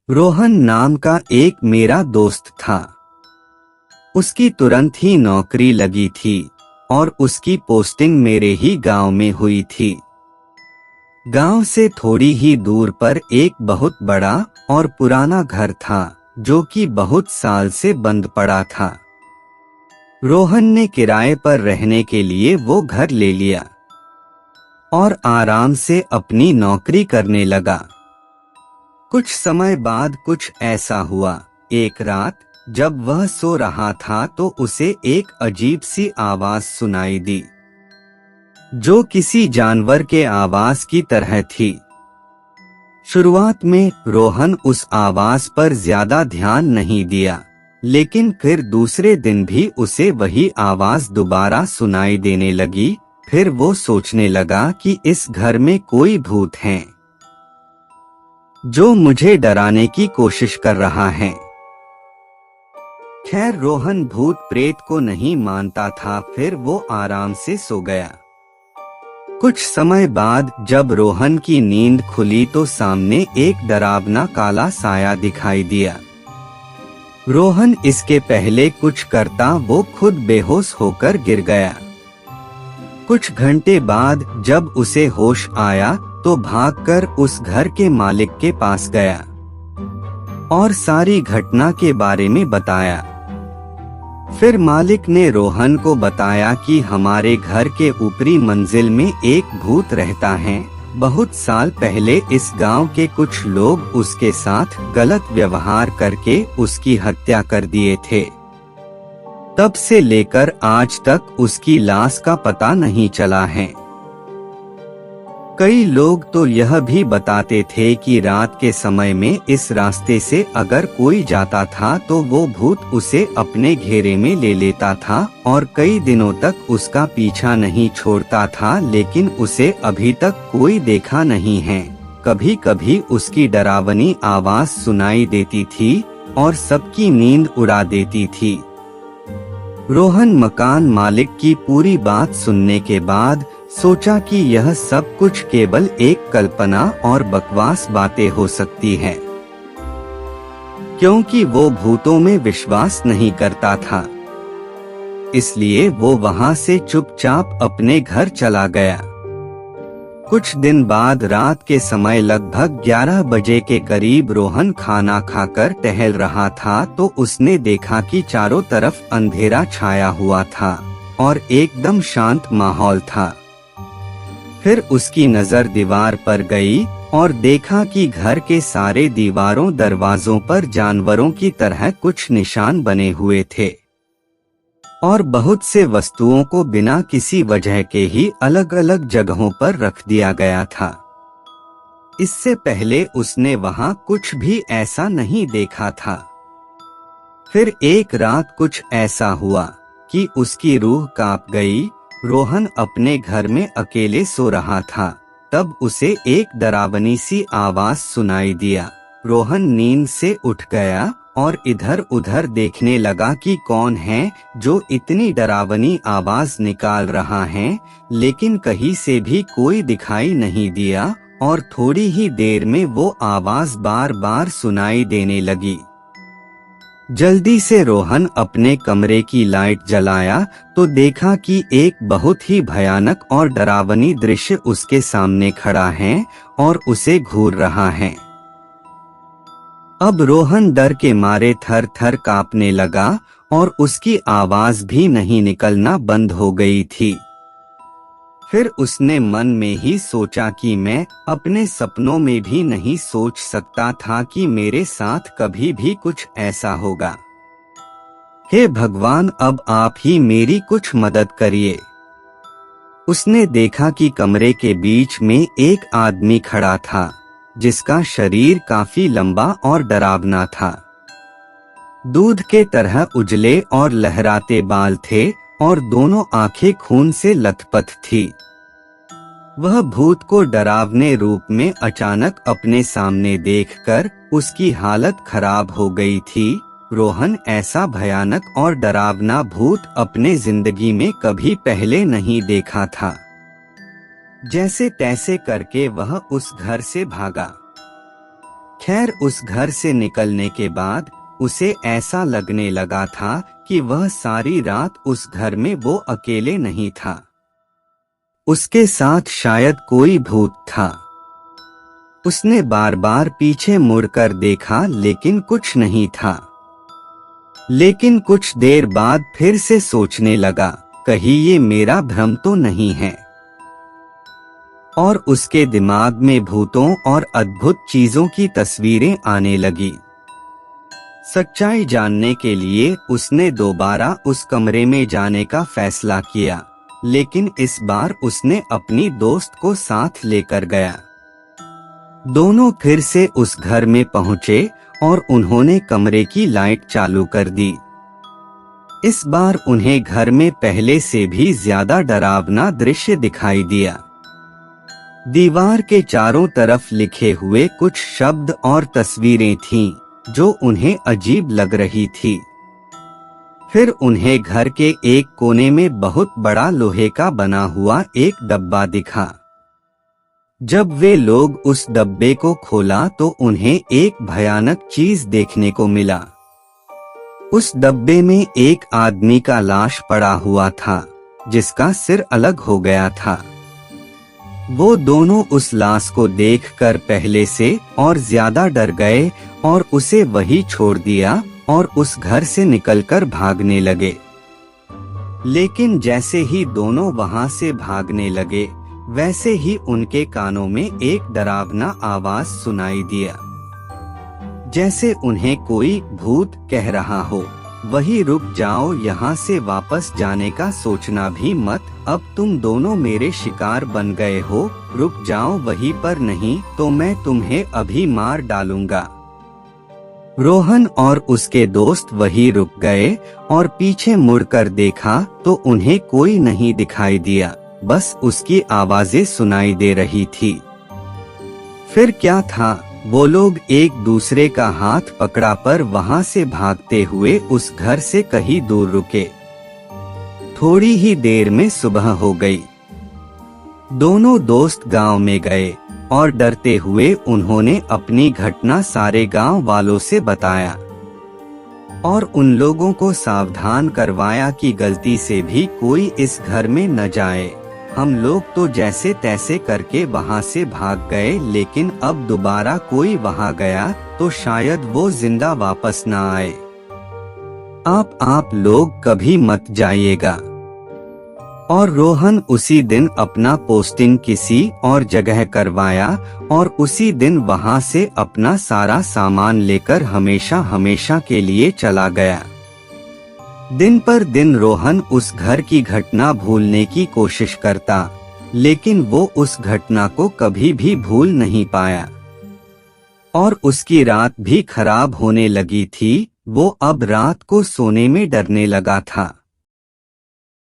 रोहन नाम का एक मेरा दोस्त था। उसकी तुरंत ही नौकरी लगी थी और उसकी पोस्टिंग मेरे ही गांव में हुई थी। गांव से थोड़ी ही दूर पर एक बहुत बड़ा और पुराना घर था जो कि बहुत साल से बंद पड़ा था। रोहन ने किराए पर रहने के लिए वो घर ले लिया और आराम से अपनी नौकरी करने लगा। कुछ समय बाद कुछ ऐसा हुआ, एक रात जब वह सो रहा था तो उसे एक अजीब सी आवाज सुनाई दी, जो किसी जानवर के आवाज की तरह थी। शुरुआत में रोहन उस आवाज पर ज्यादा ध्यान नहीं दिया, लेकिन फिर दूसरे दिन भी उसे वही आवाज दोबारा सुनाई देने लगी। फिर वो सोचने लगा कि इस घर में कोई भूत है जो मुझे डराने की कोशिश कर रहा है। खैर, रोहन भूत प्रेत को नहीं मानता था। फिर वो आराम से सो गया। कुछ समय बाद जब रोहन की नींद खुली तो सामने एक डरावना काला साया दिखाई दिया। रोहन इसके पहले कुछ करता वो खुद बेहोश होकर गिर गया। कुछ घंटे बाद जब उसे होश आया तो भागकर उस घर के मालिक के पास गया और सारी घटना के बारे में बताया। फिर मालिक ने रोहन को बताया कि हमारे घर के ऊपरी मंजिल में एक भूत रहता है। बहुत साल पहले इस गांव के कुछ लोग उसके साथ गलत व्यवहार करके उसकी हत्या कर दिए थे। तब से लेकर आज तक उसकी लाश का पता नहीं चला है। कई लोग तो यह भी बताते थे कि रात के समय में इस रास्ते से अगर कोई जाता था तो वो भूत उसे अपने घेरे में ले लेता था और कई दिनों तक उसका पीछा नहीं छोड़ता था, लेकिन उसे अभी तक कोई देखा नहीं है। कभी कभी उसकी डरावनी आवाज सुनाई देती थी और सबकी नींद उड़ा देती थी। रोहन मकान मालिक की पूरी बात सुनने के बाद सोचा कि यह सब कुछ केवल एक कल्पना और बकवास बातें हो सकती है, क्योंकि वो भूतों में विश्वास नहीं करता था। इसलिए वो वहां से चुपचाप अपने घर चला गया। कुछ दिन बाद रात के समय लगभग 11 बजे के करीब रोहन खाना खाकर टहल रहा था तो उसने देखा कि चारों तरफ अंधेरा छाया हुआ था और एकदम शांत माहौल था। फिर उसकी नजर दीवार पर गई और देखा कि घर के सारे दीवारों दरवाजों पर जानवरों की तरह कुछ निशान बने हुए थे और बहुत से वस्तुओं को बिना किसी वजह के ही अलग अलग जगहों पर रख दिया गया था। इससे पहले उसने वहां कुछ भी ऐसा नहीं देखा था। फिर एक रात कुछ ऐसा हुआ कि उसकी रूह कांप गई। रोहन अपने घर में अकेले सो रहा था, तब उसे एक डरावनी सी आवाज सुनाई दिया। रोहन नींद से उठ गया और इधर उधर देखने लगा कि कौन है जो इतनी डरावनी आवाज निकाल रहा है, लेकिन कहीं से भी कोई दिखाई नहीं दिया और थोड़ी ही देर में वो आवाज बार बार सुनाई देने लगी। जल्दी से रोहन अपने कमरे की लाइट जलाया तो देखा कि एक बहुत ही भयानक और डरावनी दृश्य उसके सामने खड़ा है और उसे घूर रहा है। अब रोहन डर के मारे थर थर कांपने लगा और उसकी आवाज भी नहीं निकलना बंद हो गई थी। फिर उसने मन में ही सोचा कि मैं अपने सपनों में भी नहीं सोच सकता था कि मेरे साथ कभी भी कुछ ऐसा होगा। हे भगवान, अब आप ही मेरी कुछ मदद करिए। उसने देखा कि कमरे के बीच में एक आदमी खड़ा था जिसका शरीर काफी लंबा और डरावना था। दूध के तरह उजले और लहराते बाल थे और दोनों आंखें खून से लथपथ थी। वह भूत को डरावने रूप में अचानक अपने सामने देखकर उसकी हालत खराब हो गई थी। रोहन ऐसा भयानक और डरावना भूत अपने जिंदगी में कभी पहले नहीं देखा था। जैसे तैसे करके वह उस घर से भागा। खैर, उस घर से निकलने के बाद उसे ऐसा लगने लगा था कि वह सारी रात उस घर में वो अकेले नहीं था। उसके साथ शायद कोई भूत था। उसने बार बार पीछे मुड़कर देखा लेकिन कुछ नहीं था। लेकिन कुछ देर बाद फिर से सोचने लगा, कहीं ये मेरा भ्रम तो नहीं है। और उसके दिमाग में भूतों और अद्भुत चीजों की तस्वीरें आने लगी। सच्चाई जानने के लिए उसने दोबारा उस कमरे में जाने का फैसला किया, लेकिन इस बार उसने अपनी दोस्त को साथ लेकर गया। दोनों फिर से उस घर में पहुंचे और उन्होंने कमरे की लाइट चालू कर दी। इस बार उन्हें घर में पहले से भी ज्यादा डरावना दृश्य दिखाई दिया। दीवार के चारों तरफ लिखे हुए कुछ शब्द और तस्वीरें थीं, जो उन्हें अजीब लग रही थी। फिर उन्हें घर के एक कोने में बहुत बड़ा लोहे का बना हुआ एक डब्बा दिखा। जब वे लोग उस डब्बे को खोला तो उन्हें एक भयानक चीज देखने को मिला। उस डब्बे में एक आदमी का लाश पड़ा हुआ था, जिसका सिर अलग हो गया था। वो दोनों उस लाश को देखकर पहले से और ज्यादा डर गए और उसे वहीं छोड़ दिया और उस घर से निकलकर भागने लगे। लेकिन जैसे ही दोनों वहां से भागने लगे, वैसे ही उनके कानों में एक डरावना आवाज सुनाई दिया, जैसे उन्हें कोई भूत कह रहा हो, वही रुक जाओ, यहाँ से वापस जाने का सोचना भी मत, अब तुम दोनों मेरे शिकार बन गए हो, रुक जाओ वहीं पर, नहीं तो मैं तुम्हें अभी मार डालूंगा। रोहन और उसके दोस्त वहीं रुक गए और पीछे मुड़कर देखा तो उन्हें कोई नहीं दिखाई दिया, बस उसकी आवाजें सुनाई दे रही थी। फिर क्या था, वो लोग एक दूसरे का हाथ पकड़ा पर वहां से भागते हुए उस घर से कहीं दूर रुके। थोड़ी ही देर में सुबह हो गई। दोनों दोस्त गांव में गए और डरते हुए उन्होंने अपनी घटना सारे गांव वालों से बताया और उन लोगों को सावधान करवाया कि गलती से भी कोई इस घर में न जाए। हम लोग तो जैसे तैसे करके वहां से भाग गए, लेकिन अब दोबारा कोई वहां गया तो शायद वो जिंदा वापस न आए। आप लोग कभी मत जाइएगा। और रोहन उसी दिन अपना पोस्टिंग किसी और जगह करवाया और उसी दिन वहां से अपना सारा सामान लेकर हमेशा हमेशा के लिए चला गया। दिन पर दिन रोहन उस घर की घटना भूलने की कोशिश करता, लेकिन वो उस घटना को कभी भी भूल नहीं पाया। और उसकी रात भी खराब होने लगी थी, वो अब रात को सोने में डरने लगा था।